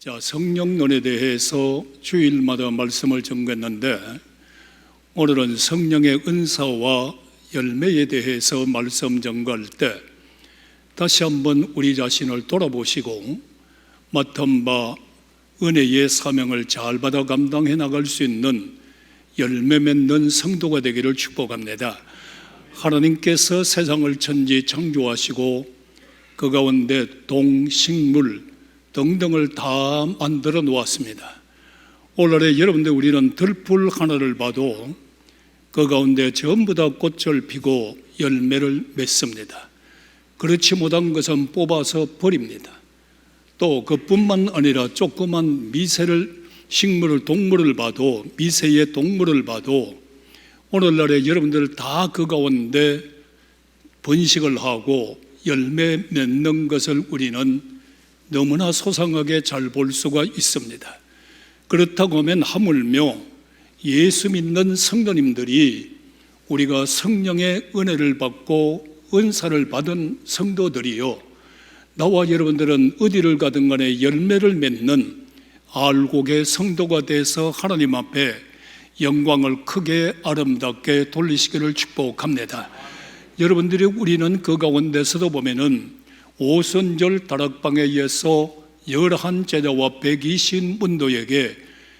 성령론에 대해서 주일마다 말씀을 전했는데 오늘은 성령의 은사와 열매에 대해서 말씀 전할 때 다시 한번 우리 자신을 돌아보시고 맡은 바 은혜의 사명을 잘 받아 감당해 나갈 수 있는 열매 맺는 성도가 되기를 축복합니다. 하나님께서 세상을 천지 창조하시고 그 가운데 동식물 등등을 다 만들어 놓았습니다. 오늘의 여러분들 우리는 들풀 하나를 봐도 그 가운데 전부 다 꽃을 피고 열매를 맺습니다. 그렇지 못한 것은 뽑아서 버립니다. 또 그뿐만 아니라 조그만 식물을 동물을 봐도 미세의 동물을 봐도 오늘날에 여러분들 다 그 가운데 번식을 하고 열매 맺는 것을 우리는 너무나 소상하게 잘 볼 수가 있습니다. 그렇다고 하면 하물며 예수 믿는 성도님들이 우리가 성령의 은혜를 받고 은사를 받은 성도들이요, 나와 여러분들은 어디를 가든 간에 열매를 맺는 알곡의 성도가 돼서 하나님 앞에 영광을 크게 아름답게 돌리시기를 축복합니다. 여러분들이 우리는 그 가운데서도 보면은 오순절 다락방에 의해서 11 제자와 120 문도에게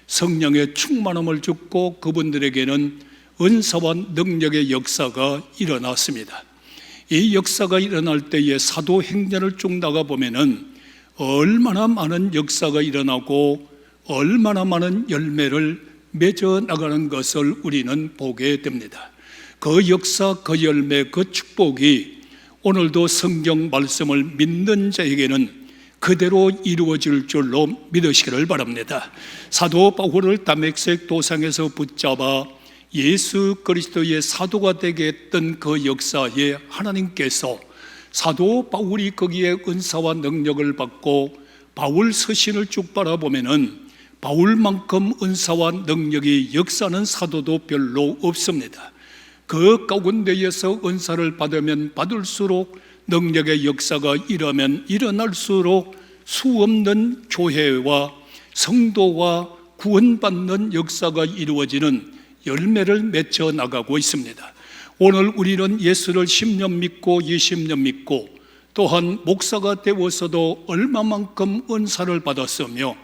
성령의 충만함을 주고 그분들에게는 은사와 능력의 역사가 일어났습니다. 이 역사가 일어날 때에 사도행전을 쭉 나가보면은 얼마나 많은 역사가 일어나고 얼마나 많은 열매를 맺어 나가는 것을 우리는 보게 됩니다. 그 역사, 그 열매, 그 축복이 오늘도 성경 말씀을 믿는 자에게는 그대로 이루어질 줄로 믿으시기를 바랍니다. 사도 바울을 다메섹 도상에서 붙잡아 예수 그리스도의 사도가 되게 했던 그 역사에 하나님께서 사도 바울이 거기에 은사와 능력을 받고 바울 서신을 쭉 바라보면은 바울만큼 은사와 능력이 역사하는 사도도 별로 없습니다. 그 가운데에서 은사를 받으면 받을수록 능력의 역사가 일어날수록 수없는 교회와 성도와 구원받는 역사가 이루어지는 열매를 맺혀 나가고 있습니다. 오늘 우리는 예수를 10년 믿고 20년 믿고 또한 목사가 되어서도 얼마만큼 은사를 받았으며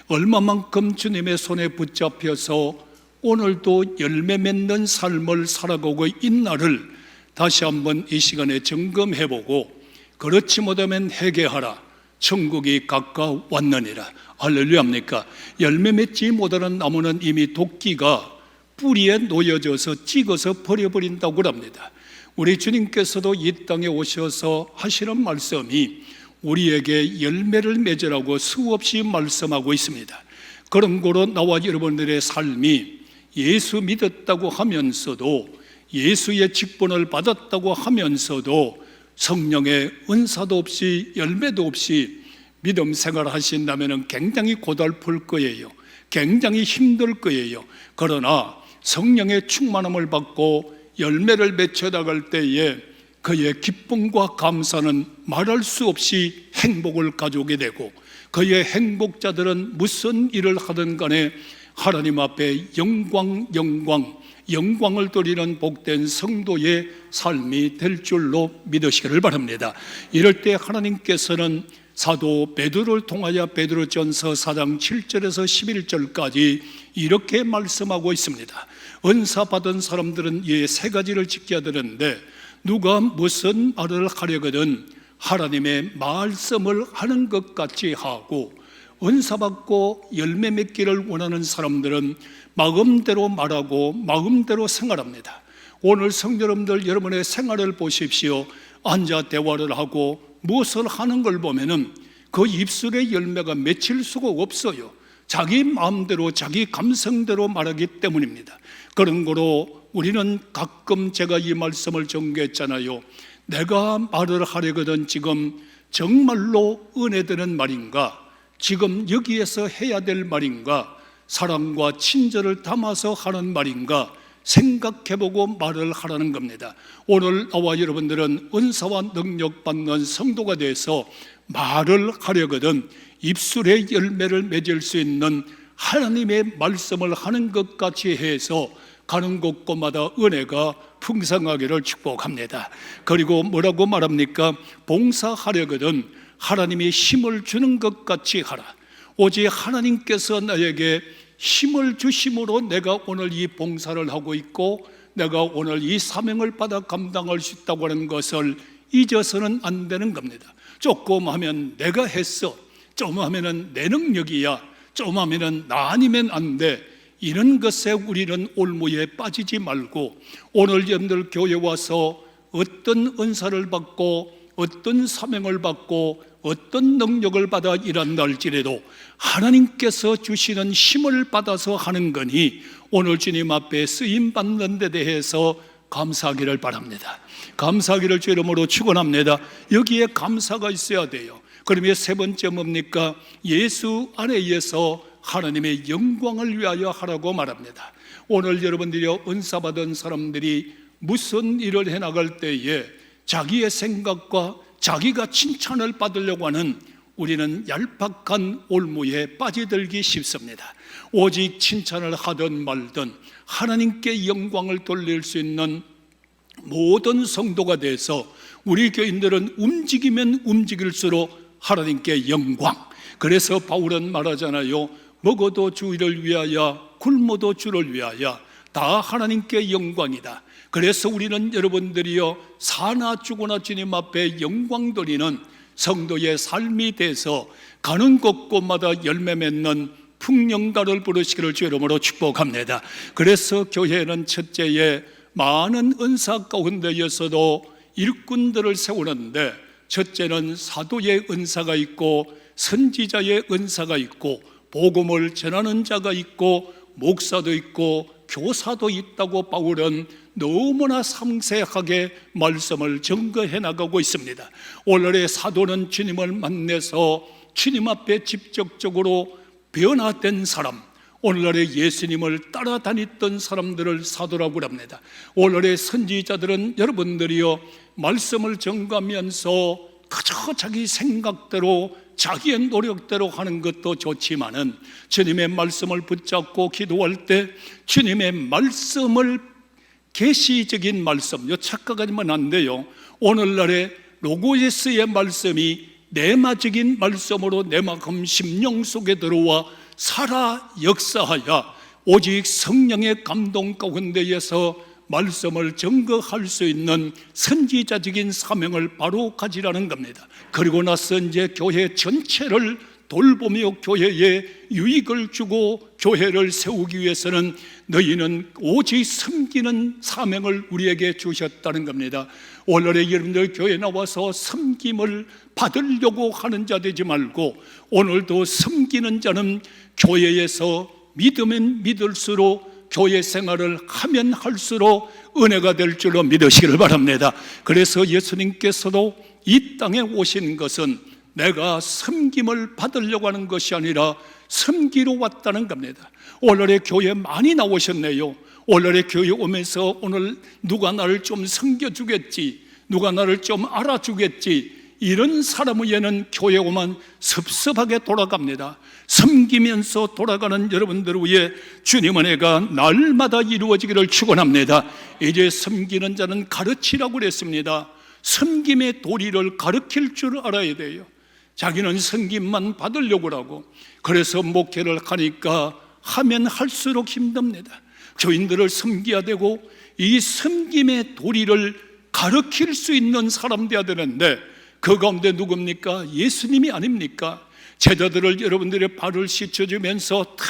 얼마만큼 주님의 손에 붙잡혀서 오늘도 열매 맺는 삶을 살아가고 있나를 다시 한번 이 시간에 점검해보고 그렇지 못하면 회개하라, 천국이 가까웠느니라. 할렐루야입니까? 열매 맺지 못하는 나무는 이미 도끼가 뿌리에 놓여져서 찍어서 버려버린다고 합니다. 우리 주님께서도 이 땅에 오셔서 하시는 말씀이 우리에게 열매를 맺으라고 수없이 말씀하고 있습니다. 그런 거로 나와 여러분들의 삶이 예수 믿었다고 하면서도 예수의 직분을 받았다고 하면서도 성령의 은사도 없이 열매도 없이 믿음 생활을 하신다면 굉장히 고달플 거예요. 굉장히 힘들 거예요. 그러나 성령의 충만함을 받고 열매를 맺혀 나갈 때에 그의 기쁨과 감사는 말할 수 없이 행복을 가져오게 되고 그의 행복자들은 무슨 일을 하든 간에 하나님 앞에 영광을 돌리는 복된 성도의 삶이 될 줄로 믿으시기를 바랍니다. 이럴 때 하나님께서는 사도 베드로를 통하여 베드로전서 4장 7절에서 11절까지 이렇게 말씀하고 있습니다. 은사 받은 사람들은 이 세 가지를 지켜야 되는데 누가 무슨 말을 하려거든 하나님의 말씀을 하는 것 같이 하고 은사 받고 열매 맺기를 원하는 사람들은 마음대로 말하고 마음대로 생활합니다. 오늘 성도 여러분들 여러분의 생활을 보십시오. 앉아 대화를 하고 무엇을 하는 걸 보면은 그 입술의 열매가 맺힐 수가 없어요. 자기 마음대로 자기 감성대로 말하기 때문입니다. 그런 거로 우리는 가끔 제가 이 말씀을 전개했잖아요. 내가 말을 하려거든 지금 정말로 은혜되는 말인가? 지금 여기에서 해야 될 말인가? 사랑과 친절을 담아서 하는 말인가? 생각해보고 말을 하라는 겁니다. 오늘 나와 여러분들은 은사와 능력 받는 성도가 돼서 말을 하려거든 입술의 열매를 맺을 수 있는 하나님의 말씀을 하는 것 같이 해서 가는 곳곳마다 은혜가 풍성하기를 축복합니다. 그리고 뭐라고 말합니까? 봉사하려거든 하나님이 힘을 주는 것 같이 하라. 오직 하나님께서 나에게 힘을 주심으로 내가 오늘 이 봉사를 하고 있고 내가 오늘 이 사명을 받아 감당할 수 있다고 하는 것을 잊어서는 안 되는 겁니다. 조금 하면 내가 했어, 좀 하면은 내 능력이야, 좀 하면은 나 아니면 안 돼, 이런 것에 우리는 올무에 빠지지 말고 오늘 여러분들 교회 와서 어떤 은사를 받고 어떤 사명을 받고 어떤 능력을 받아 일한다 할지라도 하나님께서 주시는 힘을 받아서 하는 거니 오늘 주님 앞에 쓰임받는 데 대해서 감사하기를 바랍니다. 감사하기를 주 이름으로 축원합니다. 여기에 감사가 있어야 돼요. 그러면 세 번째 뭡니까? 예수 안에서 하나님의 영광을 위하여 하라고 말합니다. 오늘 여러분들이 은사 받은 사람들이 무슨 일을 해나갈 때에 자기의 생각과 자기가 칭찬을 받으려고 하는 우리는 얄팍한 올무에 빠져들기 쉽습니다. 오직 칭찬을 하든 말든 하나님께 영광을 돌릴 수 있는 모든 성도가 돼서 우리 교인들은 움직이면 움직일수록 하나님께 영광. 그래서 바울은 말하잖아요. 먹어도 주를 위하여 굶어도 주를 위하여 다 하나님께 영광이다. 그래서 우리는 여러분들이요 사나 죽으나 주님 앞에 영광 돌리는 성도의 삶이 돼서 가는 곳곳마다 열매 맺는 풍령가를 부르시기를 주 이름으로 축복합니다. 그래서 교회는 첫째에 많은 은사 가운데에서도 일꾼들을 세우는데 첫째는 사도의 은사가 있고 선지자의 은사가 있고 복음을 전하는 자가 있고 목사도 있고 교사도 있다고 바울은 너무나 상세하게 말씀을 증거해 나가고 있습니다. 오늘의 사도는 주님을 만나서 주님 앞에 직접적으로 변화된 사람, 오늘날의 예수님을 따라다녔던 사람들을 사도라고 합니다. 오늘의 선지자들은 여러분들이요 말씀을 전가하면서 그저 자기 생각대로 자기의 노력대로 하는 것도 좋지만은 주님의 말씀을 붙잡고 기도할 때 주님의 말씀을 계시적인 말씀, 요 착각하면 안 돼요. 오늘날의 로고예스의 말씀이 내마적인 말씀으로 내 마음 심령 속에 들어와 살아 역사하여 오직 성령의 감동 가운데에서 말씀을 증거할 수 있는 선지자적인 사명을 바로 가지라는 겁니다. 그리고 나서 이제 교회 전체를 돌보며 교회에 유익을 주고 교회를 세우기 위해서는 너희는 오직 섬기는 사명을 우리에게 주셨다는 겁니다. 오늘의 여러분들 교회 나와서 섬김을 받으려고 하는 자 되지 말고 오늘도 섬기는 자는 교회에서 믿으면 믿을수록 교회 생활을 하면 할수록 은혜가 될 줄로 믿으시기를 바랍니다. 그래서 예수님께서도 이 땅에 오신 것은 내가 섬김을 받으려고 하는 것이 아니라 섬기러 왔다는 겁니다. 오늘의 교회 많이 나오셨네요. 오늘의 교회 오면서 오늘 누가 나를 좀 섬겨주겠지, 누가 나를 좀 알아주겠지, 이런 사람 위에는 교회 오면 섭섭하게 돌아갑니다. 섬기면서 돌아가는 여러분들 위해 주님 은혜가 날마다 이루어지기를 축원합니다. 이제 섬기는 자는 가르치라고 그랬습니다. 섬김의 도리를 가르칠 줄 알아야 돼요. 자기는 섬김만 받으려고 하고 그래서 목회를 하니까 하면 할수록 힘듭니다. 교인들을 섬겨야 되고 이 섬김의 도리를 가르칠 수 있는 사람 되어야 되는데 그 가운데 누굽니까? 예수님이 아닙니까? 제자들을 여러분들의 발을 씻어주면서 다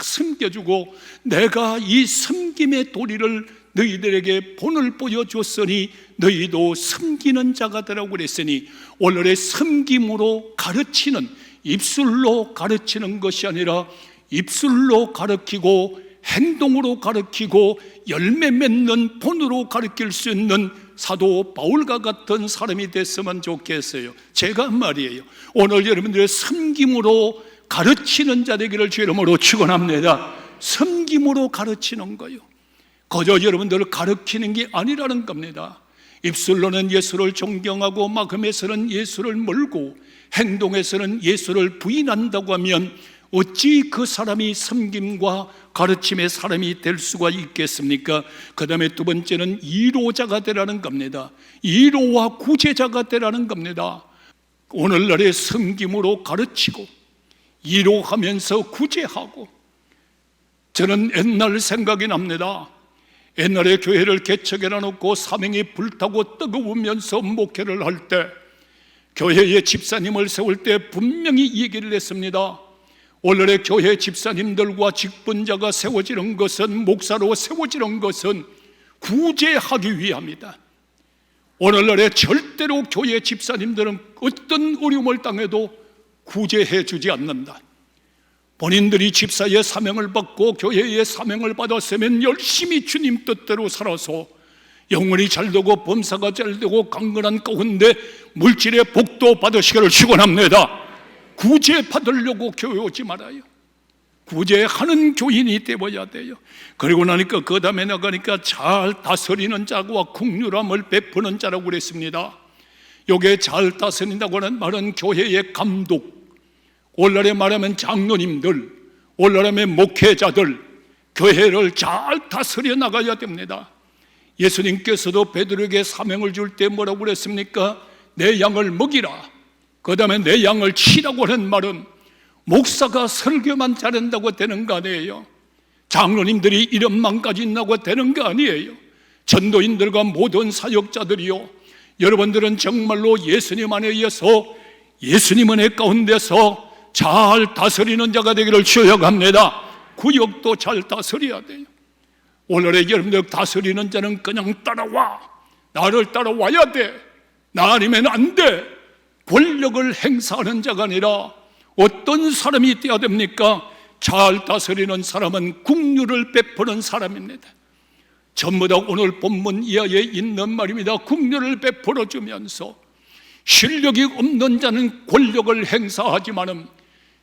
섬겨주고 내가 이 섬김의 도리를 너희들에게 본을 보여줬으니 너희도 섬기는 자가 되라고 그랬으니 오늘의 섬김으로 가르치는, 입술로 가르치는 것이 아니라 입술로 가르치고 행동으로 가르치고 열매 맺는 본으로 가르칠 수 있는 사도 바울과 같은 사람이 됐으면 좋겠어요. 제가 한 말이에요. 오늘 여러분들의 섬김으로 가르치는 자 되기를 주 이름으로 축원합니다. 섬김으로 가르치는 거요. 거저 여러분들을 가르치는 게 아니라는 겁니다. 입술로는 예수를 존경하고 마음에서는 예수를 멀고 행동에서는 예수를 부인한다고 하면 어찌 그 사람이 섬김과 가르침의 사람이 될 수가 있겠습니까? 그 다음에 두 번째는 이로자가 되라는 겁니다. 이로와 구제자가 되라는 겁니다. 오늘날의 섬김으로 가르치고 이로하면서 구제하고. 저는 옛날 생각이 납니다. 옛날에 교회를 개척해 놓고 사명이 불타고 뜨거우면서 목회를 할 때 교회의 집사님을 세울 때 분명히 얘기를 했습니다. 오늘의 교회 집사님들과 직분자가 세워지는 것은, 목사로 세워지는 것은 구제하기 위함이다. 오늘날에 절대로 교회 집사님들은 어떤 어려움을 당해도 구제해 주지 않는다. 본인들이 집사의 사명을 받고 교회의 사명을 받았으면 열심히 주님 뜻대로 살아서 영혼이 잘되고 범사가 잘되고 강건한 가운데 물질의 복도 받으시기를 축원합니다. 구제 받으려고 교회 오지 말아요. 구제하는 교인이 되어야 돼요. 그리고 나니까 그 다음에 나가니까 잘 다스리는 자와 긍휼함을 베푸는 자라고 그랬습니다. 요게 잘 다스린다고 하는 말은 교회의 감독, 오늘날에 말하면 장로님들, 오늘날에 목회자들, 교회를 잘 다스려 나가야 됩니다. 예수님께서도 베드로에게 사명을 줄 때 뭐라고 그랬습니까? 내 양을 먹이라. 그 다음에 내 양을 치라고 하는 말은 목사가 설교만 잘한다고 되는 거 아니에요. 장로님들이 이름만 가진다고 되는 거 아니에요. 전도인들과 모든 사역자들이요, 여러분들은 정말로 예수님 안에 의해서 예수님 은혜 가운데서 잘 다스리는 자가 되기를 주여갑니다. 구역도 잘 다스려야 돼요. 오늘의 여러분들 다스리는 자는 그냥 따라와, 나를 따라와야 돼, 나 아니면 안 돼, 권력을 행사하는 자가 아니라 어떤 사람이 되어야 됩니까? 잘 다스리는 사람은 긍휼을 베푸는 사람입니다. 전부 다 오늘 본문 이하에 있는 말입니다. 긍휼을 베풀어 주면서 실력이 없는 자는 권력을 행사하지만은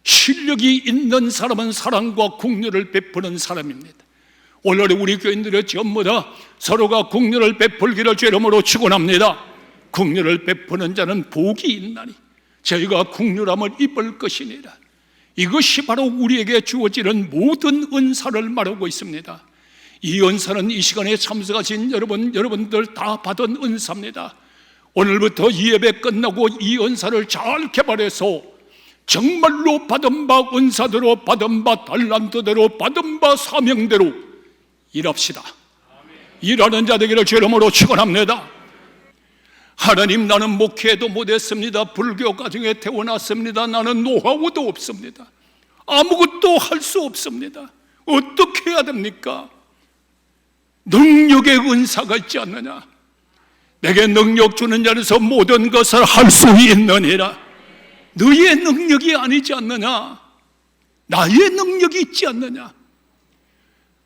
실력이 있는 사람은 사랑과 긍휼을 베푸는 사람입니다. 오늘 우리 교인들의 전부 다 서로가 긍휼을 베풀기를 주름으로 축원합니다. 긍휼을 베푸는 자는 복이 있나니 저희가 긍휼함을 입을 것이니라. 이것이 바로 우리에게 주어지는 모든 은사를 말하고 있습니다. 이 은사는 이 시간에 참석하신 여러분들 다 받은 은사입니다. 오늘부터 이 예배 끝나고 이 은사를 잘 개발해서 정말로 받은 바 은사대로, 받은 바 달란트대로, 받은 바 사명대로 일합시다. 일하는 자 되기를 주름으로 축원합니다. 하나님, 나는 목회도 못했습니다. 불교 가정에 태어났습니다. 나는 노하우도 없습니다. 아무것도 할 수 없습니다. 어떻게 해야 됩니까? 능력의 은사가 있지 않느냐? 내게 능력 주는 자에서 모든 것을 할 수 있느니라. 너의 능력이 아니지 않느냐? 나의 능력이 있지 않느냐?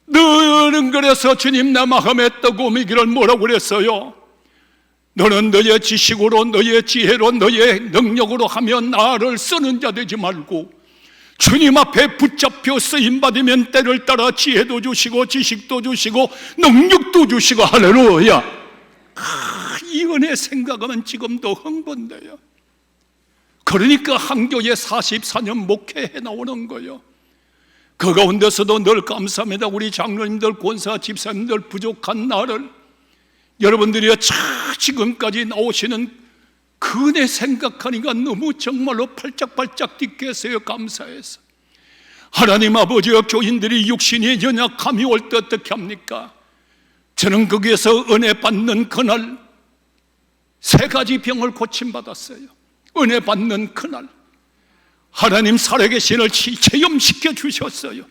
너는 그래서 주님 내 마음에 뜨거움이기를 뭐라고 그랬어요? 너는 너의 지식으로, 너의 지혜로, 너의 능력으로 하면 나를 쓰는 자 되지 말고 주님 앞에 붙잡혀 쓰임받으면 때를 따라 지혜도 주시고 지식도 주시고 능력도 주시고. 할렐루야. 이 은혜 생각하면 지금도 흥분돼요. 그러니까 한교에 44년 목회해 나오는 거예요. 그 가운데서도 늘 감사합니다. 우리 장로님들, 권사, 집사님들 부족한 나를 여러분들이 지금까지 나오시는 그 은혜 생각하니까 너무 정말로 팔짝팔짝 뛰겠어요. 감사해서. 하나님 아버지와 교인들이 육신이 연약함이 올 때 어떻게 합니까? 저는 거기에서 은혜 받는 그날 3가지 병을 고침받았어요. 은혜 받는 그날 하나님 살아계신을 체험시켜 주셨어요.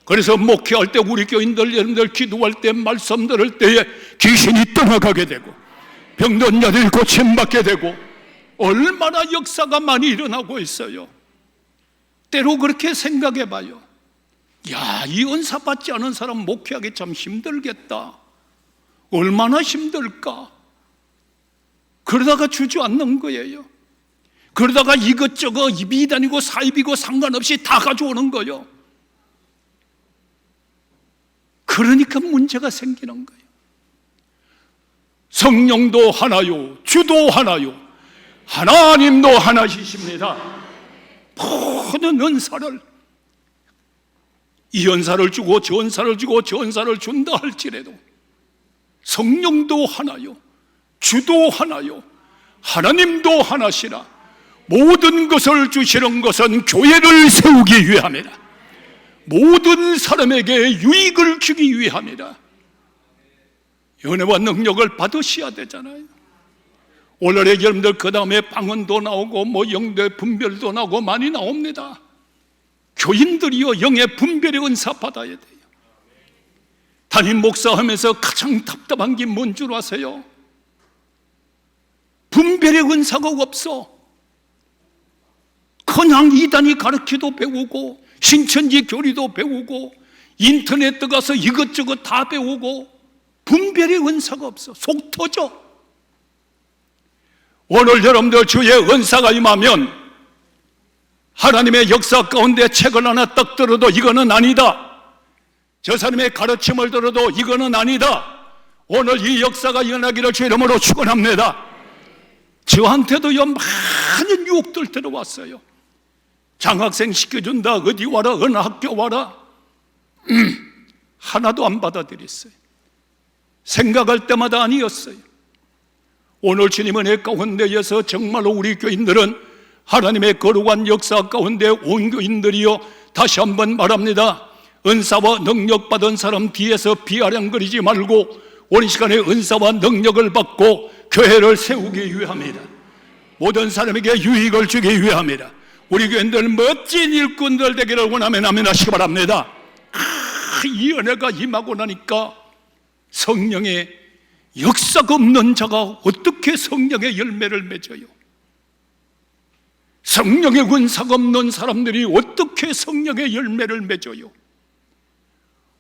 그래서 목회할 때 우리 교인들 여러분들 기도할 때 말씀 들을 때에 귀신이 떠나가게 되고 병든 자들이 고침받게 되고 얼마나 역사가 많이 일어나고 있어요. 때로 그렇게 생각해 봐요. 야, 이 은사 받지 않은 사람 목회하기 참 힘들겠다. 얼마나 힘들까? 그러다가 주저앉는 거예요. 그러다가 이것저것 이비단이고 사입이고 상관없이 다 가져오는 거예요. 그러니까 문제가 생기는 거예요. 성령도 하나요, 주도 하나요, 하나님도 하나이십니다. 모든 은사를, 이 은사를 주고 저 은사를 주고 저 은사를 준다 할지라도 성령도 하나요, 주도 하나요, 하나님도 하나시라. 모든 것을 주시는 것은 교회를 세우기 위함이라. 모든 사람에게 유익을 주기 위함이라. 은혜와 능력을 받으셔야 되잖아요. 오늘의 여러분들 그 다음에 방언도 나오고 영도의 분별도 나오고 많이 나옵니다. 교인들이요, 영의 분별의 은사 받아야 돼요. 담임 목사하면서 가장 답답한 게 뭔 줄 아세요? 분별의 은사가 없어. 그냥 이단이 가르치도 배우고 신천지 교리도 배우고 인터넷 들어가서 이것저것 다 배우고 분별의 은사가 없어. 속 터져. 오늘 여러분들 주의 은사가 임하면 하나님의 역사 가운데 책을 하나 딱 들어도 이거는 아니다, 저 사람의 가르침을 들어도 이거는 아니다, 오늘 이 역사가 일어나기를 주 이름으로 축원합니다. 저한테도요 많은 유혹들 들어왔어요. 장학생 시켜준다, 어디 와라, 어느 학교 와라. 하나도 안 받아들였어요. 생각할 때마다 아니었어요. 오늘 주님 은혜 가운데에서 정말로 우리 교인들은 하나님의 거룩한 역사 가운데 온 교인들이요, 다시 한번 말합니다. 은사와 능력 받은 사람 뒤에서 비아냥거리지 말고 오늘 시간에 은사와 능력을 받고 교회를 세우기 위함이다. 모든 사람에게 유익을 주기 위함이다. 우리 교인들 멋진 일꾼들 되기를 원하면 아멘 하시기 바랍니다. 이 은혜가 임하고 나니까 성령의 역사가 없는 자가 어떻게 성령의 열매를 맺어요? 성령의 은사가 없는 사람들이 어떻게 성령의 열매를 맺어요?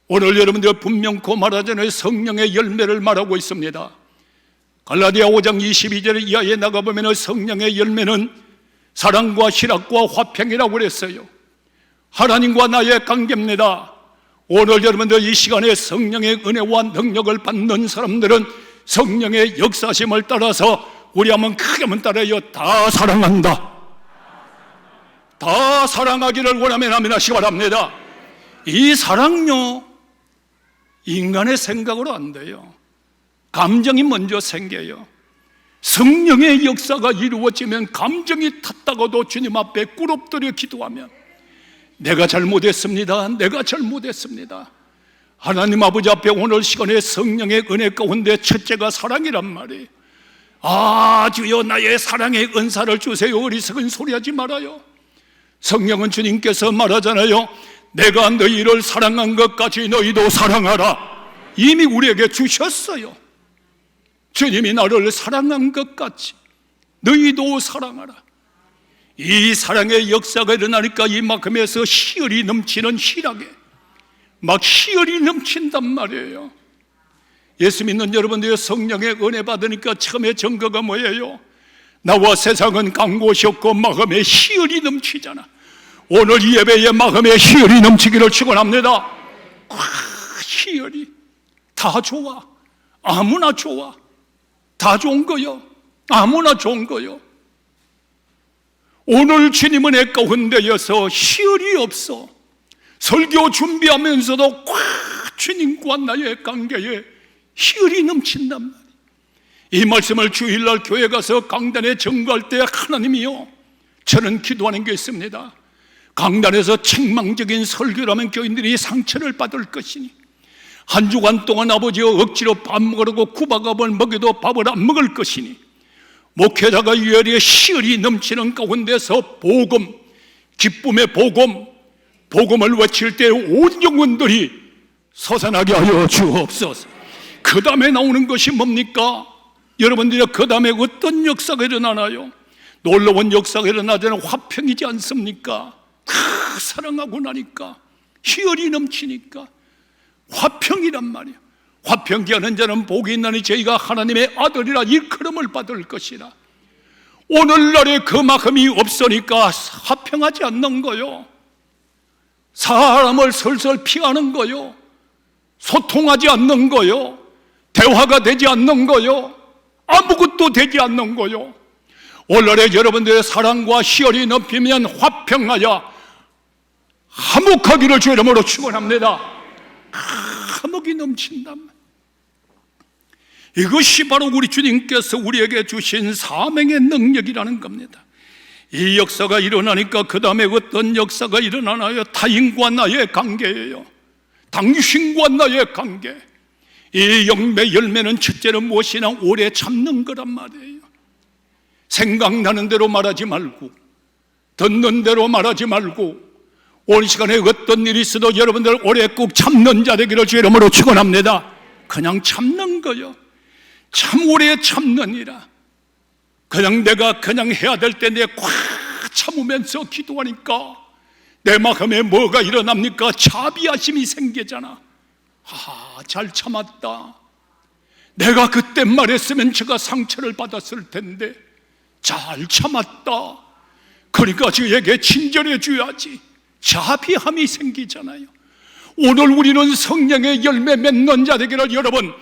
오늘 여러분들 분명코 말하자면 성령의 열매를 말하고 있습니다. 갈라디아 5장 22절 이하에 나가보면 성령의 열매는 사랑과 희락과 화평이라고 그랬어요. 하나님과 나의 관계입니다. 오늘 여러분들 이 시간에 성령의 은혜와 능력을 받는 사람들은 성령의 역사심을 따라서 우리 한번 크게 한번 따라요. 다 사랑한다. 다 사랑하기를 원하면 아멘 하시기 바랍니다. 이 사랑요, 인간의 생각으로 안 돼요. 감정이 먼저 생겨요. 성령의 역사가 이루어지면 감정이 탔다고도 주님 앞에 꿇어엎드려 기도하면 내가 잘못했습니다, 내가 잘못했습니다. 하나님 아버지 앞에 오늘 시간에 성령의 은혜 가운데 첫째가 사랑이란 말이에요. 아, 주여 나의 사랑의 은사를 주세요. 어리석은 소리하지 말아요. 성령은 주님께서 말하잖아요. 내가 너희를 사랑한 것 같이 너희도 사랑하라. 이미 우리에게 주셨어요. 주님이 나를 사랑한 것 같이 너희도 사랑하라. 이 사랑의 역사가 일어나니까 이만큼에서 희열이 넘치는 희락에 막 희열이 넘친단 말이에요. 예수 믿는 여러분들 성령의 은혜 받으니까 처음에 증거가 뭐예요? 나와 세상은 간 곳이었고 마음에 희열이 넘치잖아. 오늘 이 예배에 마음에 희열이 넘치기를 축원합니다. 희열이 다 좋아. 아무나 좋아. 다 좋은 거요. 아무나 좋은 거요. 오늘 주님 은혜 가운데여서 희열이 없어. 설교 준비하면서도 주님과 나의 관계에 희열이 넘친단 말이에요. 이 말씀을 주일날 교회 가서 강단에 증거할 때 하나님이요, 저는 기도하는 게 있습니다. 강단에서 책망적인 설교를 하면 교인들이 상처를 받을 것이니 한 주간 동안 아버지여 억지로 밥 먹으라고 구박업을 먹여도 밥을 안 먹을 것이니 목회자가 유혈의 희열이 넘치는 가운데서 복음, 기쁨의 복음을 외칠 때 온 영혼들이 솟아나게 하여 주옵소서. 그 다음에 나오는 것이 뭡니까? 여러분들이 그 다음에 어떤 역사가 일어나나요? 놀라운 역사가 일어나자는 화평이지 않습니까? 사랑하고 나니까 희열이 넘치니까 화평이란 말이에요. 화평케 하는 자는 복이 있나니 저희가 하나님의 아들이라 일컬음을 받을 것이라. 오늘날에 그 마음이 없으니까 화평하지 않는 거요. 사람을 설설 피하는 거요. 소통하지 않는 거요. 대화가 되지 않는 거요. 아무것도 되지 않는 거요. 오늘의 여러분들의 사랑과 희열이 넘치면 화평하여 화목하기를 주 이름으로 축원합니다. 화목이 넘친단. 이것이 바로 우리 주님께서 우리에게 주신 사명의 능력이라는 겁니다. 이 역사가 일어나니까 그 다음에 어떤 역사가 일어나나요? 타인과 나의 관계예요. 당신과 나의 관계. 이 영매 열매는 첫째는 무엇이나 오래 참는 거란 말이에요. 생각나는 대로 말하지 말고, 듣는 대로 말하지 말고, 오늘 시간에 어떤 일이 있어도 여러분들 오래 꼭 참는 자 되기를 주 이름으로 축원합니다. 그냥 참는 거요. 참 오래 참느니라. 그냥 내가 그냥 해야 될 때 내 꽉 참으면서 기도하니까 내 마음에 뭐가 일어납니까? 자비하심이 생기잖아. 잘 참았다. 내가 그때 말했으면 제가 상처를 받았을 텐데 잘 참았다. 그러니까 저에게 친절해 줘야지. 자비함이 생기잖아요. 오늘 우리는 성령의 열매 맺는 자 되기를 여러분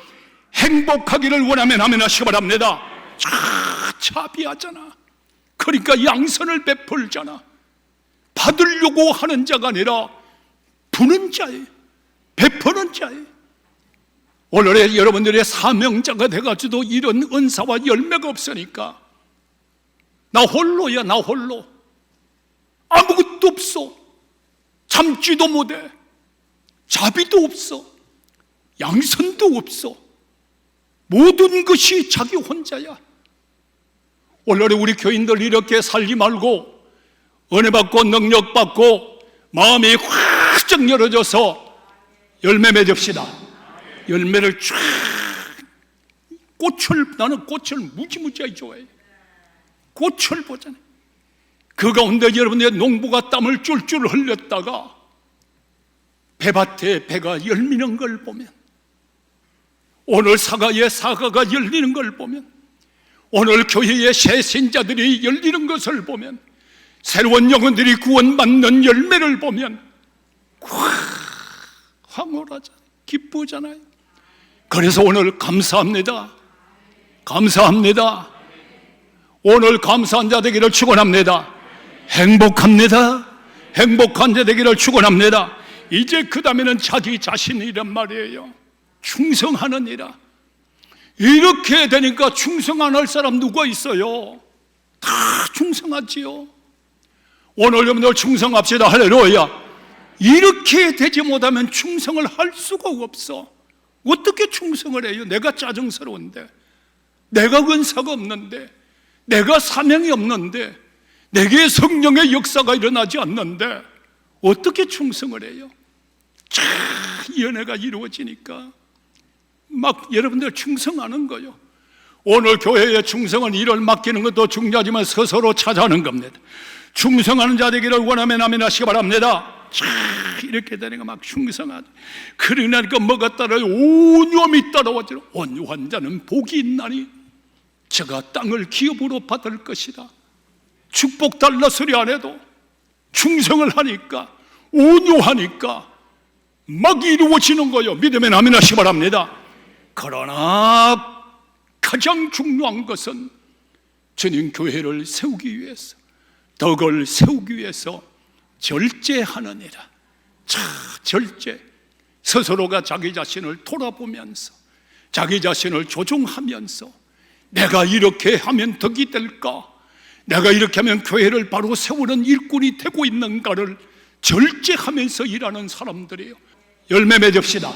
행복하기를 원하면 아멘 하시기 바랍니다. 자비하잖아. 그러니까 양선을 베풀잖아. 받으려고 하는 자가 아니라 부는 자예요. 베푸는 자예요. 오늘의 여러분들의 사명자가 돼가지고도 이런 은사와 열매가 없으니까 나 홀로야. 나 홀로 아무것도 없어. 참지도 못해. 자비도 없어. 양선도 없어. 모든 것이 자기 혼자야. 오늘의 우리 교인들 이렇게 살지 말고 은혜 받고 능력 받고 마음이 확 열어져서 열매 맺읍시다. 열매를 쫙 나는 꽃을 무지무지하게 좋아해요. 꽃을 보잖아요. 그 가운데 여러분의 농부가 땀을 쫄쫄 흘렸다가 배밭에 배가 열리는 걸 보면, 오늘 사과에 사과가 열리는 걸 보면, 오늘 교회의 새 신자들이 열리는 것을 보면, 새로운 영혼들이 구원받는 열매를 보면 황홀하잖아요. 기쁘잖아요. 그래서 오늘 감사합니다. 감사합니다. 오늘 감사한 자 되기를 축원합니다. 행복합니다. 행복한 자 되기를 축원합니다. 이제 그 다음에는 자기 자신이란 말이에요. 충성하느니라. 이렇게 되니까 충성 안 할 사람 누가 있어요? 다 충성하지요. 오늘 여러분들 충성합시다. 할렐루야. 이렇게 되지 못하면 충성을 할 수가 없어. 어떻게 충성을 해요? 내가 짜증스러운데, 내가 은사가 없는데, 내가 사명이 없는데, 내게 성령의 역사가 일어나지 않는데 어떻게 충성을 해요? 이 은혜가 이루어지니까 막 여러분들 충성하는 거요. 오늘 교회의 충성은 일을 맡기는 것도 중요하지만 스스로 찾아하는 겁니다. 충성하는 자 되기를 원하면 아멘 하시기 바랍니다. 이렇게 되니까 막 충성하죠. 그러니까 뭐가 따라요? 온유함이 따라와죠. 온유한 자는 복이 있나니 저가 땅을 기업으로 받을 것이다. 축복 달라 소리 안 해도 충성을 하니까, 온유하니까 막 이루어지는 거예요. 믿으면 아멘 하시기 바랍니다. 그러나 가장 중요한 것은 주님 교회를 세우기 위해서, 덕을 세우기 위해서 절제하느니라. 절제. 스스로가 자기 자신을 돌아보면서, 자기 자신을 조종하면서, 내가 이렇게 하면 덕이 될까? 내가 이렇게 하면 교회를 바로 세우는 일꾼이 되고 있는가를 절제하면서 일하는 사람들이에요. 열매 맺읍시다.